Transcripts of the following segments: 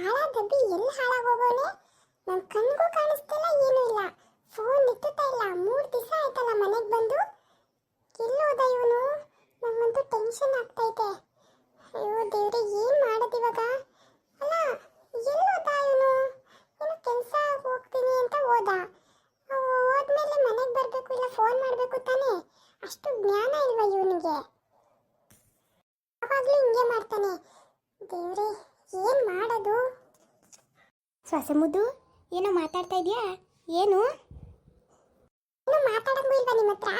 ಹಾಳ ಡಬ್ಬಿ ಎಲ್ಲಿ ಹಾಳಾಗೋಗೋನೆ. ನನ್ನ ಕಣ್ಗೂ ಕಾಣಿಸ್ತಿಲ್ಲ, ಏನೂ ಇಲ್ಲ. ಫೋನ್ ಎತ್ತುತ್ತಾ ಇಲ್ಲ. 3 ದಿವಸ ಆಯ್ತಲ್ಲ ಮನೆಗೆ ಬಂದು. ಎಲ್ಲೋದ ಇವನು? ನಂಗಂತೂ ಟೆನ್ಷನ್ ಆಗ್ತೈತೆ. ಅಯ್ಯೋ ದೇವ್ರೆ, ಏನು ಮಾಡೋದಿವಾಗ? ಅಲ್ಲ, ಎಲ್ಲೋದ ಇವನು? ಏನೋ ಕೆಲಸ ಹೋಗ್ತೀನಿ ಅಂತ ಹೋದ. ಹೋದ್ಮೇಲೆ ಮನೆಗೆ ಬರಬೇಕು ಇಲ್ಲ ಫೋನ್ ಮಾಡಬೇಕು ತಾನೇ? ಅಷ್ಟು ಜ್ಞಾನ ಇಲ್ವಾ ಇವನಿಗೆ? ಯಾವಾಗಲೂ ಹಿಂಗೆ ಮಾಡ್ತಾನೆ. ದೇವ್ರೆ, ಏನು ಮಾಡೋದು? ಸೊಸೆ ಮುದ್ದು, ಏನೋ ಮಾತಾಡ್ತಾ ಇದೆಯಾ? ಏನು ಮಾತಾಡಂಗೂ ಇಲ್ವಾ ನಿಮ್ಮ ಹತ್ರ?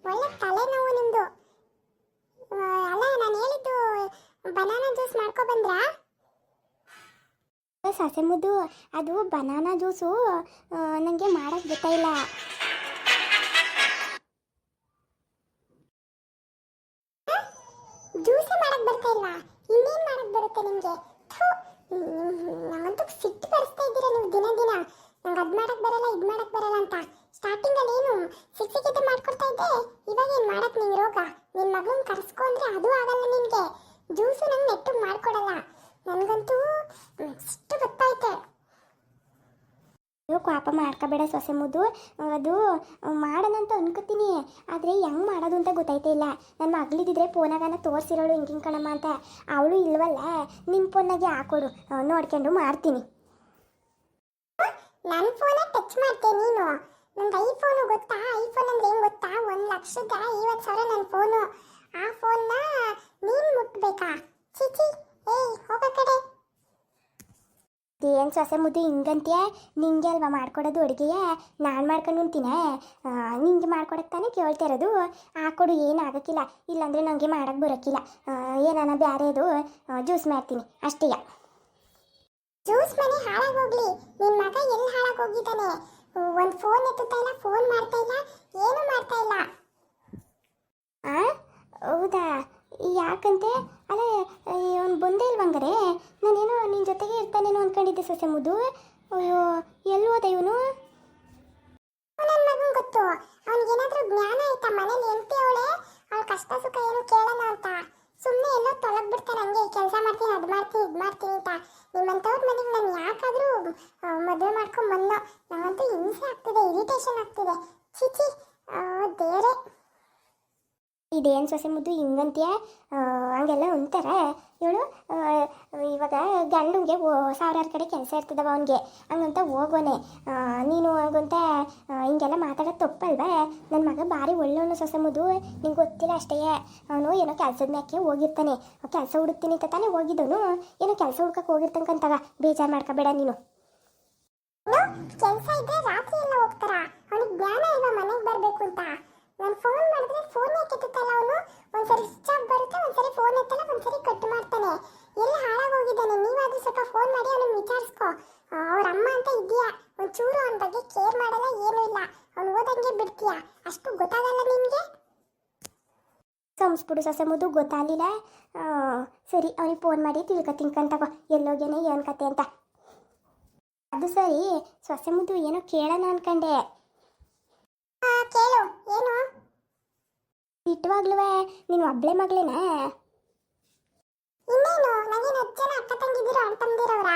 ಒಳ್ಳೆ ತಲೆನೋವು ನಿಮ್ಮದು. ಅಲ್ಲ, ನಾನು ಹೇಳಿದ್ದು ಬನಾನಾ ಜ್ಯೂಸ್ ಮಾಡ್ಕೊ ಬಂದ್ರಾ? ಸೊಸೆ ಮುದ್ದು, ಅದು ಬನಾನಾ ಜ್ಯೂಸು ನನಗೆ ಮಾಡೋಕ್ಕೆ ಗೊತ್ತಾಯಿಲ್ಲ. ಜ್ಯೂಸೇ ಮಾಡಕ್ ಬರ್ತಾ ಇಲ್ವಾ? ಇನ್ನೇನು ಮಾಡಕ್ ಬರುತ್ತೆ ನಿಮಗೆ? ನಂಗಂತೂ ಸಿಟ್ಟು ಬರಿಸ್ತಾ ಇದ್ದೀರಾ ನೀವು ದಿನ ದಿನ. ನಂಗೆ ಅದು ಮಾಡಕ್ ಬರಲ್ಲ, ಇದು ಮಾಡಕ್ ಬರಲ್ಲ ಅಂತ. ಸ್ಟಾರ್ಟಿಂಗಲ್ಲಿ ಏನು ಸಿಕ್ಕಿಗೆ ಮಾಡ್ಕೊಡ್ತಾ ಇದ್ದೆ, ಇವಾಗ ಏನು ಮಾಡಕ್ ನಿಂಗೆ ರೋಗ? ನಿನ್ನ ಮಗನ ಕರೆಸ್ಕೊ ಅಂದ್ರೆ ಅದು ಆಗಲ್ಲ ನಿನಗೆ. ಜ್ಯೂಸು ನಂಗೆ ನೆಟ್ಟು ಮಾಡ್ಕೊಡಲ್ಲ. ನನಗಂತೂ ಸಿಟ್ಟು ಬರ್ತೈತೆ. ಕೋಪ ಮಾಡ್ಕೋಬೇಡ ಸೊಸೆ ಮುದ್ದು, ಅದು ಮಾಡೋಣಂತ ಅನ್ಕೋತೀನಿ, ಆದರೆ ಹೆಂಗೆ ಮಾಡೋದು ಅಂತ ಗೊತ್ತಾಯ್ತಾ ಇಲ್ಲ. ನನ್ನ ಮಗಳಿದ್ದಿದ್ರೆ ಫೋನಾಗನ ತೋರಿಸಿರೋಳು ಹಿಂಗೆ ಕಣಮ್ಮ ಅಂತ. ಅವಳು ಇಲ್ವಲ್ಲ, ನಿಮ್ಮ ಫೋನಾಗೆ ಹಾಕೊಡು, ನೋಡ್ಕೊಂಡು ಮಾಡ್ತೀನಿ. ನನ್ನ ಫೋನಾಗ ಟಚ್ ಮಾಡ್ತೇನೆ ನೀನು? ನಂಗೆ ಐಫೋನು ಗೊತ್ತಾ? ಐಫೋನ್ ಅಂದ್ರೆ ಏನು ಗೊತ್ತಾ? 1,50,50 ನನ್ನ ಫೋನು. ಆ ಫೋನ್ನ ನೀನು ಮುಟ್ಬೇಕಾ? ಚಿಚಿ, ಏಯ್ ಹೋಗ ಕಡೆ. ಏನು ಸೊಸೆ ಮುದ್ದು ಹಿಂಗಂತೀಯ? ನಿಂಗೆ ಅಲ್ವಾ ಮಾಡ್ಕೊಡೋದು ಅಡುಗೆಯ? ನಾನು ಮಾಡ್ಕೊಂಡು ಉಣ್ತೀನೆ? ನಿಂಗೆ ಮಾಡ್ಕೊಡಕ್ಕೆ ತಾನೇ ಕೇಳ್ತಾ ಇರೋದು. ಹಾಕೊಡು, ಏನು ಆಗೋಕ್ಕಿಲ್ಲ. ಇಲ್ಲಾಂದರೆ ನನಗೆ ಮಾಡೋಕ್ಕೆ ಬರೋಕ್ಕಿಲ್ಲ. ಏನಾನ ಬೇರೆದು ಜ್ಯೂಸ್ ಮಾಡ್ತೀನಿ ಅಷ್ಟೇ. ಜ್ಯೂಸ್ ಮನೆ ಹಾಳಾಗೋಗ್ಲಿ. ನಿನ್ನ ಮಗ ಎಲ್ಲಿ ಹಾಳಾಗೋಗಿದ್ದಾನೆ? ಒಂದು ಫೋನ್ ಎತ್ತುತ್ತಾ ಇಲ್ಲ, ಫೋನ್ ಮಾಡ್ತಾ ಇಲ್ಲ, ಏನು ಮಾಡ್ತಾ ಇಲ್ಲ. ಹೌದಾ? ಯಾಕಂತೆ? ಅಲ್ಲೇ ಅವ್ನು ಬಂದೇ ಇಲ್ವಂಗಾರೆ? ನಾನೇನೋ ನಿನ್ನ ಜೊತೆಗೆ ಇರ್ತಾನೇನೋ ಅಂದ್ಕೊಂಡಿದ್ದೆ ಸೊಸೆ ಮುದ್ದು. ಅಯ್ಯೋ, ಎಲ್ಲಿ ಹೋದ ಇವನು? ನನ್ನ ಮಗನ್ ಗೊತ್ತು. ಅವನಿಗೇನಾದ್ರೂ ಜ್ಞಾನ ಆಯ್ತಾ? ಮನೇಲಿ ಹೆಂಡತಿ ಅವಳೆ, ಅವಳ ಕಷ್ಟ ಸುಖ ಏನು ಕೇಳೋಣ ಅಂತ ಸುಮ್ಮನೆ ಎಲ್ಲೋ ತೊಳಗ್ ಬಿಡ್ತಾನೆ. ಹಂಗೆ ಕೆಲಸ ಮಾಡ್ತೀನಿ, ಅದು ಮಾಡ್ತೀನಿ, ಇದು ಮಾಡ್ತೀನಿ ಅಂತ. ನಿಮ್ಮಂಥವ್ರ ಮನೆಗೆ ನಾನು ಯಾಕಾದರೂ ಮದುವೆ ಮಾಡ್ಕೊಂಡು ಬಂದೋ? ನನಗಂತೂ ಹಿಂಸೆ ಆಗ್ತಿದೆ, ಇರಿಟೇಷನ್ ಆಗ್ತಿದೆ. ಚಿಚಿ, ದೇವ್ರೆ. ಇದೇನು ಸೊಸೆ ಮುದ್ದು ಹಿಂಗಂತೀಯ? ಹಂಗೆಲ್ಲ ಅಂತಾರೆ ಇವಳು. ಇವಾಗ ಗಂಡಂಗೆ ಸಾವಿರಾರು ಕಡೆ ಕೆಲಸ ಇರ್ತದವ ಅವನಿಗೆ, ಹಂಗಂತ ಹೋಗೋನೆ. ನೀನು ಹಂಗಂತ ಹಿಂಗೆಲ್ಲ ಮಾತಾಡೋದು ತಪ್ಪಲ್ವಾ? ನನ್ನ ಮಗ ಭಾರಿ ಒಳ್ಳೆಯವನು ಸೊಸೆ ಮುದ್ದು, ನಿಂಗೆ ಗೊತ್ತಿಲ್ಲ ಅಷ್ಟೇ. ಅವನು ಏನೋ ಕೆಲಸದ ಮ್ಯಾಕೆ ಹೋಗಿರ್ತಾನೆ, ಕೆಲಸ ಹುಡುಕ್ತೀನಿ ಅಂತ ತಾನೇ ಹೋಗಿದ್ದವನು. ಏನೋ ಕೆಲಸ ಹುಡ್ಕಕ್ಕೆ ಹೋಗಿರ್ತಂಕಂತಾಗ, ಬೇಜಾರು ಮಾಡ್ಕೋಬೇಡ ನೀನು. ಕೆಲಸ ಇದ್ರೆ ರಾತ್ರಿ ಎಲ್ಲ ಹೋಗ್ತಾರ? ಅವನಿಗೆ ಜ್ಞಾನ ಇಲ್ವಾ ಮನೆಗೆ ಬರಬೇಕು ಅಂತ? ನಾನು ಫೋನ್ ಮಾಡಿದ್ರೆ ಫೋನ್ ಎತ್ತುತ್ತಲ್ಲ ಅವನು. ಒಂದ್ಸರಿ ಸ್ವಿಚ್ ಆಫ್ ಬರುತ್ತೆ, ಒಂದ್ಸರಿ ಫೋನ್ ಎತ್ತಲ್ಲ, ಒಂದ್ಸರಿ ಕಟ್ ಮಾಡ್ತಾನೆ. ಎಲ್ಲಿ ಹಾಳಾಗೋಗಿದ್ದಾನೆ? ನೀವಾದ್ರೂ ಸ್ವಲ್ಪ ಫೋನ್ ಮಾಡಿ ಅವನು ವಿಚಾರಿಸ್ಕೊ. ಅವ್ರ ಅಮ್ಮ ಅಂತ ಇದೆಯಾ? ಒಂಚೂರು ಅವನ ಬಗ್ಗೆ ಕೇರ್ ಮಾಡಲ್ಲ, ಏನೂ ಇಲ್ಲ. ಅವ್ನು ಓದಂಗೆ ಬಿಡ್ತೀಯಾ? ಅಷ್ಟು ಗೊತ್ತಾಗಲ್ಲ ನಿಮಗೆ? ಸಂಸ್ಬಿಡು ಸೊಸೆ ಮುದ್ದು, ಗೊತ್ತಾಗಲಿಲ್ಲ. ಸರಿ, ಅವ್ನಿಗೆ ಫೋನ್ ಮಾಡಿ ತಿಳ್ಕೊತಿನ್ಕಂತಗೋ ಎಲ್ಲೋಗೇನೆ ಏನು ಕತೆ ಅಂತ. ಅದು ಸರಿ ಸೊಸೆ ಮುದ್ದು, ಏನೋ ಕೇಳೋಣ ಅನ್ಕಂಡೆ. ಕೇಳು, ಏನು? ಇಟ್ಟವಾಗ್ಲೂ ನೀನು ಒಬ್ಳೆ ಮಗಳೇನಾ? ಇನ್ನೇನು, ನನಗೇನು 10 ಜನ ಅಕ್ಕ ತಂಗಿದ್ದೀರೋ ಅಣ್ಣ ತಮ್ಮದಿರವ್ರ?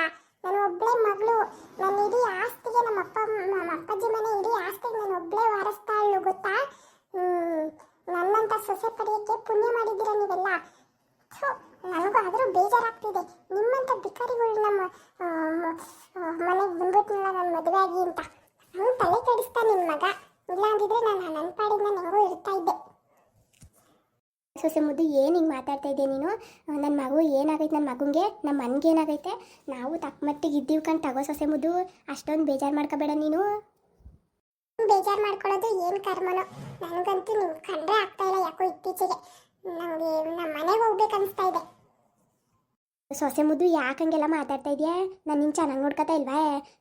ನಾನು ಒಬ್ಳೆ ಮಗಳು. ನನ್ನ ಇಡೀ ಆಸ್ತಿಗೆ ನಮ್ಮ ಅಪ್ಪಾಜಿ ಮನೆ ಇಡೀ ಆಸ್ತಿಗೆ ನಾನು ಒಬ್ಳೆ ವಾರಸ್ತಾಳು, ಗೊತ್ತಾ? ನನ್ನಂತ ಸೊಸೆ ಪಡೆಯೋಕ್ಕೆ ಪುಣ್ಯ ಮಾಡಿದ್ದೀರ ನೀವೆಲ್ಲ. ನನಗೂ ಆದರೂ ಬೇಜಾರಾಗ್ತಿದೆ. ನಿಮ್ಮಂಥ ಬಿಕಾರಿಗಳು ನಮ್ಮ ಮನೆಗೆ ಬಂದ್ಬಿಟ್ನಲ್ಲ ನನ್ನ ಮದುವೆ ಆಗಿ ಅಂತ. ಅವನು ತಲೆ ಕೆಡಿಸ್ತಾ ನಿಮ್ಮ ಮಗ. ಇಲ್ಲ ಅಂದಿದ್ರೆ ನಾನು ನನ್ನ ಪಾಡಿಗೆ ನಾನು ಹೆಂಗೋ ಇರ್ತಾ ಇದ್ದೆ. ಸೊಸೆ ಮುದ್ದು, ಏನು ಹಿಂಗೆ ಮಾತಾಡ್ತಾ ಇದ್ದೆ ನೀನು? ನನ್ನ ಮಗು ಏನಾಗೈತೆ? ನನ್ನ ಮಗುಂಗೆ ನಮ್ಮ ಮನ್ಗೆ ಏನಾಗೈತೆ? ನಾವು ತಕ್ಕ ಮಟ್ಟಿಗೆ ಇದ್ದೀವಿ ಕಣ್ ತಗೋ ಸೊಸೆ ಮುದ್ದು, ಅಷ್ಟೊಂದು ಬೇಜಾರು ಮಾಡ್ಕೋಬೇಡ ನೀನು. ಬೇಜಾರು ಮಾಡ್ಕೊಳ್ಳೋದು ಏನು ಕರ್ಮನೋ? ನನಗಂತೂ ನೀವು ಕಂಡ್ರೆ ಆಗ್ತಾ ಇಲ್ಲ ಯಾಕೋ ಇತ್ತೀಚೆಗೆ. ನನಗೆ ನಮ್ಮ ಮನೆಗೆ ಹೋಗ್ಬೇಕು ಅನಿಸ್ತಾ ಇದೆ. ಸೊಸೆ ಮುದ್ದು, ಯಾಕಂಗೆಲ್ಲ ಮಾತಾಡ್ತಾ ಇದೆಯಾ? ನಾನು ನಿನ್ನ ಚೆನ್ನಾಗಿ ನೋಡ್ಕೊತಾ ಇಲ್ವಾ?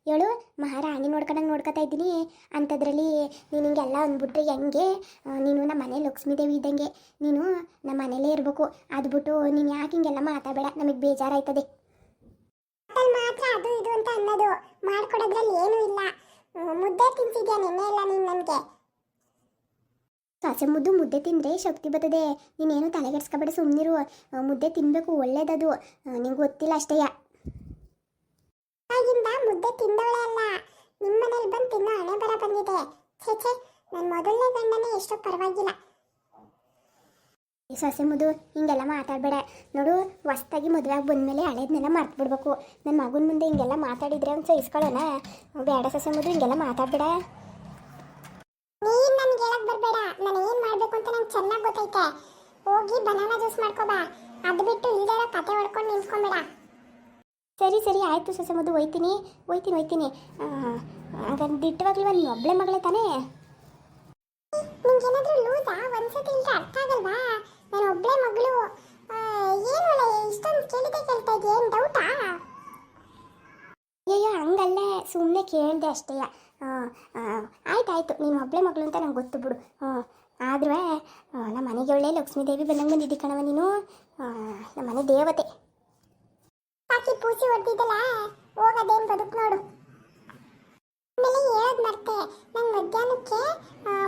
ಹೇಳು, ಮಹಾರಾಣಿ ನೋಡ್ಕೊಂಡಂಗೆ ನೋಡ್ಕೊತಾ ಇದ್ದೀನಿ. ಅಂಥದ್ರಲ್ಲಿ ನೀನು ಹಿಂಗೆಲ್ಲ ಅಂದ್ಬಿಟ್ರೆ ಹೆಂಗೆ? ನೀನು ನಮ್ಮ ಮನೆ ಲಕ್ಷ್ಮೀ ದೇವಿ ಇದ್ದಂಗೆ, ನೀನು ನಮ್ಮ ಮನೇಲೇ ಇರಬೇಕು. ಅದು ಬಿಟ್ಟು ನೀನು ಯಾಕೆ ಹಿಂಗೆಲ್ಲ ಮಾತಾಡಬೇಡ, ನಮಗೆ ಬೇಜಾರಾಯ್ತದೆ. ಮಾತ್ರ ಅದು ಇದು ಅಂತ ಅನ್ನೋದು, ಮಾಡ್ಕೊಡೋದ್ರಲ್ಲಿ ಏನೂ ಇಲ್ಲ. ಮುದ್ದೆ ತಿಂತಿದ್ಯಾ ನಿನ್ನೆ ಎಲ್ಲ ನೀನು ನನಗೆ? ಸೊಸೆ ಮುದ್ದು, ಮುದ್ದೆ ತಿಂದರೆ ಶಕ್ತಿ ಬರ್ತದೆ. ನೀನೇನು ತಲೆಗೆಡ್ಸ್ಕೊಬೇಡ, ಸುಮ್ಮನಿರು. ಮುದ್ದೆ ತಿನ್ನಬೇಕು, ಒಳ್ಳೇದದು. ನಿಂಗೆ ಗೊತ್ತಿಲ್ಲ ಅಷ್ಟೇ. ಮುದ್ದೆ ತಿಂತಿದ್ಯಾ ನಿನ್ನೆ ಎಲ್ಲ ನೀನು ನನಗೆ? ಸೊಸೆ ಮುದ್ದು, ಮುದ್ದೆ ತಿಂದರೆ ಶಕ್ತಿ ಬರ್ತದೆ. ನೀನೇನು ತಲೆಗೆಡ್ಸ್ಕೊಬೇಡ, ಸುಮ್ಮನಿರು. ಮುದ್ದೆ ತಿನ್ನಬೇಕು, ಒಳ್ಳೇದದು. ನಿಂಗೆ ಗೊತ್ತಿಲ್ಲ ಅಷ್ಟೇ. ಹುಟ್ಟಾಗಿಂದ ಮುದ್ದೆ ತಿಂದವಳೆ ಅಲ್ಲ, ನಿಮ್ಮನೇಲಿ ಬಂದು ತಿನ್ನೋ ಹಣೆ ಬರ ಬಂದಿದೆ. ಛೇ, ನನ್ನ ಮೊದಲನೇ ಗಂಡನೇ ಎಷ್ಟೋ ಪರವಾಗಿಲ್ಲ. ಈ ಸೊಸೆ ಮುದು ಹಿಂಗೆಲ್ಲ ಮಾತಾಡಬೇಡ ನೋಡು. ಹೊಸ್ದಾಗಿ ಮದುವೆ ಆಗಿ ಬಂದಮೇಲೆ ಹಳೇದನ್ನೆಲ್ಲ ಮರ್ತು ಬಿಡ್ಬೇಕು. ನನ್ನ ಮಗನ ಮುಂದೆ ಹಿಂಗೆಲ್ಲ ಮಾತಾಡಿದ್ರೆ ಅವ್ನು ಸಹಿಸ್ಕೊಳ್ಳೋಣ. ಬೇಡ ಸೊಸೆ ಮುದು ಹಿಂಗೆಲ್ಲ ಮಾತಾಡಬೇಡ. ನೀನು ನನಗೆ ಹೇಳಕ್ ಬರಬೇಡ. ನಾನು ಏನು ಮಾಡಬೇಕು ಅಂತ ನಂಗೆ ಚೆನ್ನಾಗಿ ಗೊತ್ತೈತೆ. ಹೋಗಿ ಬನಾನಾ ಜ್ಯೂಸ್ ಮಾಡ್ಕೋಬಾ. ಅದು ಬಿಟ್ಟು ಇಲ್ದೇ ಕತೆ ಹೊಡ್ಕೊಂಡು ನಿಂತ್ಕೊಂಬೇಡ. ಸರಿ ಆಯಿತು ಸೊಸೆ ಮುದು, ಹೋಯ್ತೀನಿ. ಹಾಗಂದು ದಿಟ್ಟವಾಗ್ಲೂ ನೀನು ಒಬ್ಬಳೆ ಮಗಳೇ ತಾನೇ? ನಿಂಗೇನಾದ್ರೂ ಲೂಸಾ? ಒಂದ್ಸತಿ ಇಲ್ಲದೆ ಅರ್ಥ ಆಗಲ್ವಾ? ನಾನು ಒಬ್ಬಳೆ ಮಗಳು. ಏನು ಇಷ್ಟೊಂದು ಕೇಳ್ತಾ ಇದೆಯಾ? ಏನು ಡೌಟಾ? ಅಯ್ಯೋ ಹಂಗಲ್ಲ, ಸುಮ್ಮನೆ ಕೇಳಿದೆ ಅಷ್ಟೇ. ಆಯ್ತಾಯ್ತು, ನೀನು ಒಬ್ಬಳೆ ಮಗಳು ಅಂತ ನಂಗೆ ಗೊತ್ತು ಬಿಡು. ಆದ್ರೆ ನಮ್ಮ ಮನೆಗೆ ಒಳ್ಳೆ ಲಕ್ಷ್ಮೀ ದೇವಿ ಬಂದಂಗೆ ಬಂದಿದ್ದಿ ಕಣವ ನೀನು. ನಮ್ಮ ಮನೆ ದೇವತೆ. ಸಾಕಿ ಪೂಸಿ ಹೊಡೆದಿದ್ದಲ್ಲ, ಹೋಗೋದೇನು ಬದುಕು ನೋಡು. ಆಮೇಲೆ ಹೇಳೋದು ಮರ್ತೆ, ನಂಗೆ ಮಧ್ಯಾಹ್ನಕ್ಕೆ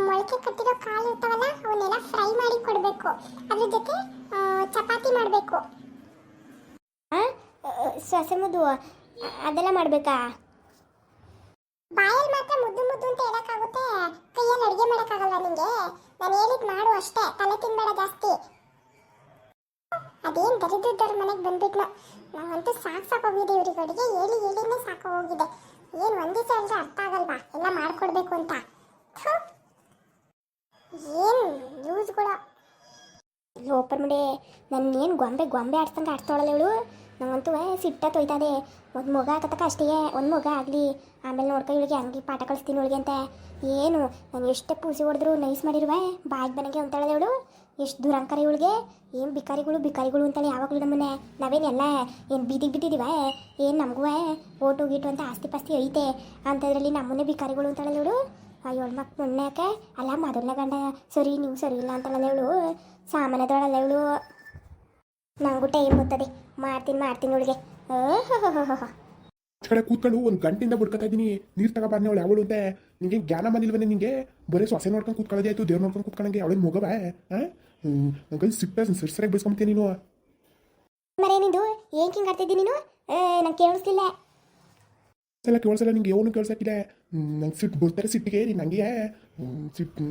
ಮೊಳಕೆ ಕಟ್ಟಿರೋ ಕಾಳು ಇರ್ತಾವಲ್ಲ, ಅವನ್ನೆಲ್ಲ ಫ್ರೈ ಮಾಡಿ ಕೊಡಬೇಕು. ಅದ್ರ ಜೊತೆ ಚಪಾತಿ ಮಾಡಬೇಕು. ಸೊಸೆ ಮುದು ಅದೆಲ್ಲ ಮಾಡಬೇಕಾ? ಬಾಯಲ್ಲಿ ಮಾತ್ರ ಮುದ್ದು ಅಂತ ಹೇಳಕ್ಕಾಗುತ್ತೆ, ಕೈಯಲ್ಲಿ ಅಡುಗೆ ಮಾಡೋಕ್ಕಾಗಲ್ವಾ ನಿಂಗೆ? ನಾನು ಹೇಳಿದ್ ಮಾಡು ಅಷ್ಟೇ, ತಲೆ ತಿನ್ಬೇಡ ಜಾಸ್ತಿ. ಅದೇನು ದರಿದ್ರದವ್ರ ಮನೆಗೆ ಬಂದ್ಬಿಟ್ನು. ನಾವಂತೂ ಸಾಕೋಗಿದೆ ಇವ್ರಿಗೆ. ಅಡುಗೆ ಹೇಳಿನೇ ಸಾಕು ಹೋಗಿದೆ. ಏನು ಒಂದೇ ಹೇಳಿದ್ರೆ ಅರ್ಥ ಆಗಲ್ವಾ ಎಲ್ಲ ಮಾಡ್ಕೊಡ್ಬೇಕು ಅಂತ? ಏನು ಯೂಸ್ಗಳು. ಲೋಪರ್ ಮುಡೆ, ನನ್ನೇನು ಗೊಂಬೆ ಆಡ್ಸಂಗೆ ಆಡ್ತಾಳಲ್ಲ ಇವಳು. ನಂಗಂತೂ ಸಿಟ್ಟ ತೊಯ್ತದೆ. ಒಂದು ಮಗ ಹಾಕತಕ್ಕ ಅಷ್ಟೇ, ಒಂದು ಮಗ ಆಗಲಿ, ಆಮೇಲೆ ನೋಡ್ಕೊ ಇವಳಿಗೆ ಹಂಗೆ ಪಾಠ ಕಳಿಸ್ತೀನಿ ಇವಳಿಗೆ ಅಂತ. ಏನು ನಾನು ಎಷ್ಟೇ ಪೂಸಿ ಹೊಡೆದ್ರು ನೈಸ್ ಮಾಡಿರುವೆ ಬಾಯಿಗೆ ಬನಗೆ ಅಂತಾಳಲ್ಲ ಇವಳು. ಎಷ್ಟು ದುರಂಕಾರ ಇವಳಿಗೆ. ಏನು ಬಿಕಾರಿಗಳು ಅಂತಾಳೆ ಯಾವಾಗಲೂ ನಮ್ಮನ್ನೇ. ನಾವೇನೆಲ್ಲ ಏನು ಬೀದಿಗೆ ಬಿದ್ದಿದ್ದೀವ? ಏನು ನಮಗೂ ಓಟು ಗೀಟು ಅಂತ ಆಸ್ತಿ ಪಾಸ್ತಿ ಐತೆ ಅಂಥದ್ರಲ್ಲಿ ನಮ್ಮನ್ನೇ ಬಿಕಾರಿಗಳು ಅಂತಾಳಲ್ಲ ಇವಳು. ಇವಳು ಮಕ್ಕಳು ಮೊನ್ನೆಯಾಕೆ ಅಲ್ಲ ಮೊದಲನೇ ಗಂಡ ಸರಿ ನೀವು ಸರಿ ಇಲ್ಲ ಅಂತಾಳಲ್ಲ ಇವಳು. ಸಾಮಾನ್ಯದೊಳಲ್ಲ ಇವಳು. ನಂಗೂ ಟೈಮ್ ಗೊತ್ತದೆ, ಮಾಡ್ತೀನಿ ಇವಳಿಗೆ. ಕಡೆ ಕೂತ್ಕೊಂಡು ಒಂದು ಗಂಟೆಯಿಂದ ಬಡ್ಕೊತಾ ಇದ್ದೀನಿ. ನೀರು ತಗೋಬಾರ್ನೆ ಅವಳು ಯಾವಳು ಅಂತ. ನಿಂಗೆ ಜ್ಞಾನ ಬಂದಿಲ್ವೇ ನಿಂಗೆ? ಬರೀ ಸೊಸೆ ನೋಡ್ಕೊಂಡು ಕೂತ್ಕೊಳ್ಳೋದೇ ಆಯ್ತು, ದೇವ್ರು ನೋಡ್ಕೊಂಡು ಕೂತ್ಕೊಂಡಂಗೆ ಅವಳೇನು ಮಗವ? ನನ್ನ ಕೈ ಸರಿಯಾಗಿ ಬೈಸ್ಕೊಂತೀನಿ ನೀನು. ಮರೇನಿದು ಏನು ಹಿಂಗೆ ಆಡ್ತಿದ್ದೀನಿ ನೀನು? ನಂಗೆ ಕೇಳಿಸ್ಲಿಲ್ಲ. ಎಲ್ಲ ಕೇಳಿಸಲ್ಲ ನಿಂಗೆ, ಏನು ಕೇಳ್ಸಕ್ಕಿಲ್ಲ. ನಂಗೆ ಸಿಟ್ಟು ಬರ್ತಾರೆ ಸಿಟ್ಟಿಗೆ ನೀನು ಹಂಗೆ ಸಿಟ್ಟು.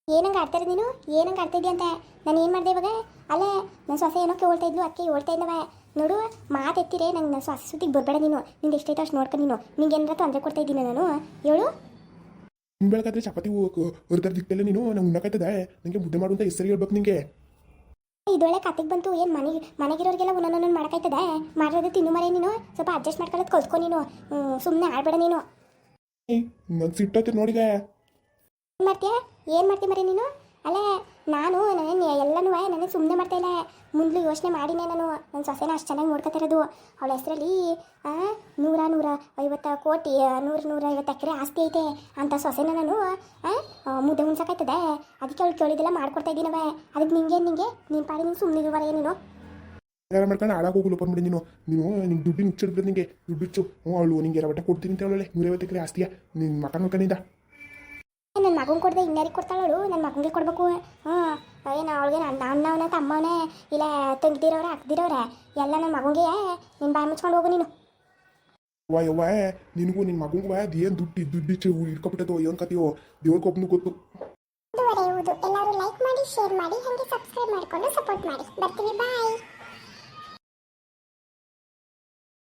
ಏನಂಗೆ ಆಡ್ತಾರೆ ನೀನು? ಏನಂಗೆ ಆಡ್ತಿದ್ದಿ ಅಂತ ನಾನು ಏನು ಮಾಡಿದೆ ಇವಾಗ? ಅಲ್ಲೇ ನನ್ನ ಸೊಸೆ ಏನೋ ಕೇಳ್ತಾ ಇದ್ಲು, ಅದಕ್ಕೆ ಹೇಳ್ತಾ ಇದ್ದವ ನೋಡು. ಮಾತೆತ್ತಿರೆ ನಂಗೆ ನನ್ನ ಸೊಸೆ ಸುದ್ದಿಗೆ ಬರಬೇಡ ನೀನು. ನಿಂದು ಎಷ್ಟೈತೆ ಅಷ್ಟು ನೋಡ್ಕೊಂಡು ನೀನು. ನಿಂಗೆ ಏನಾರ ತೊಂದರೆ ಕೊಡ್ತಾ ಇದ್ದೀನಿ ನಾನು? ಹೇಳು. ಬೆಳಗಾದ್ರೆ ಚಪಾತಿ ಹೊರದಾರ ದಿಕ್ಕಲ್ಲ ನೀನು. ನಂಗೆ ಉಣ್ಣಕ್ಕಾಯ್ತದ? ನನಗೆ ಮುದ್ದೆ ಮಾಡು ಅಂತ ಹೆಸರು ಹೇಳ್ಬೇಕು ನಿಂಗೆ. ಇದೊಳ್ಳೆ ಕತೆಗೆ ಬಂತು. ಏನು ಮನೆಗಿರೋರಿಗೆಲ್ಲ ಒಂದೊಂದೊಂದು ಮಾಡೋಕ್ಕಾಯ್ತದ? ಮಾಡಿರೋದು ತಿನ್ನು ಮರೆ ನೀನು. ಸ್ವಲ್ಪ ಅಡ್ಜಸ್ಟ್ ಮಾಡ್ಕೊಳ್ಳೋದು ಕಲ್ತ್ಕೊ ನೀನು. ಸುಮ್ಮನೆ ಆಡಬೇಡ ನೀನು. ನಂಗೆ ಸಿಟ್ಟೈತೆ ನೋಡಿದೆ. ಏನು ಮಾಡ್ತೀಯ ಮರೆ ನೀನು? ಅಲ್ಲೇ ನಾನು ಎಲ್ಲನೂ ನನಗೆ ಸುಮ್ಮನೆ ಮಾಡ್ತಾಯಿಲ್ಲ. ಮುಂದೆ ಯೋಚನೆ ಮಾಡಿನೇ ನಾನು ನನ್ನ ಸೊಸೆನ ಅಷ್ಟು ಚೆನ್ನಾಗಿ ನೋಡ್ಕೊತಿರೋದು. ಅವಳ ಹೆಸರಲ್ಲಿ 150 ಕೋಟಿ 150 ಎಕರೆ ಆಸ್ತಿ ಐತೆ ಅಂತ ಸೊಸೆನ ನಾನು ಮುದ್ದೆ ಮುನ್ಸಕ್ಕಾಯ್ತದೆ. ಅದಕ್ಕೆ ಅವಳು ಕೇಳಿದೆಲ್ಲ ಮಾಡ್ಕೊಡ್ತಾ ಇದ್ದೀನವ. ಅದಕ್ಕೆ ನಿಂಗೆ ನೀನು ಪಾಡಿ ನೀನು ಸುಮ್ಮನೆ ಬರ ನೀನು ಯಾರು ಮಾಡ್ಕೊಂಡು ಹಾಳಾಗೋಗಲು ಬಂದ್ಬಿಡಿ ನೀನು. ನಿಂಗೆ ದುಡ್ಡಿನ ಹುಚ್ಚಿಡ್ಬಿಡ್ದು. ನಿಂಗೆ ದುಡ್ಡಿಚ್ಚು. ಅವಳು ನಿಂಗೆ ಬಟ್ಟೆ ಕೊಡ್ತೀನಿ ಅಂತ ಹೇಳೋಳೆ. 150 ಎಕರೆ ಆಸ್ತಿಯ ನಿನ್ನ ಮಕ್ಕ ನೋಡ್ಕೊಂಡಿದ್ದ. ನನ್ನ ಮಗನ ಕೊಡದೆ ಇನ್ಯಾರಿಗೆ ಕೊಡ್ತಾಳವಳು? ನನ್ನ ಮಗನಿಗೆ ಕೊಡಬೇಕು. ಏನು ಅವಳಿಗೆ ಅಣ್ಣವನೇ ತಮ್ಮವನೇ ಇಲ್ಲ ತಂಗಿದಿರೋರೆ ಅಕ್ಕದಿರೋರೆ ಎಲ್ಲ ನನ್ನ ಮಗನಿಗೆ. ನೀನು ಬಾಯಿ ಮುಚ್ಕೊಂಡು ಹೋಗು ನೀನು. ಯವ್ವ ನಿನಗೂ ನಿನ್ನ ಮಗನಿಗೂ ಅದೇನು ದುಡ್ಡಿಚ್ಚು ಇಟ್ಕೊಬಿಟ್ಟದೋ ಏನು ಕತೆಯೋ ದೇವ್ರಿಗೆ ಒಬ್ಬನು ಗೊತ್ತು. ಎಲ್ಲರೂ ಲೈಕ್ ಮಾಡಿ, ಶೇರ್ ಮಾಡಿ, ಹಾಗೆ ಸಬ್ಸ್ಕ್ರೈಬ್ ಮಾಡಿಕೊಂಡು ಸಪೋರ್ಟ್ ಮಾಡಿ. ಬರ್ತೀವಿ, ಬಾಯ್.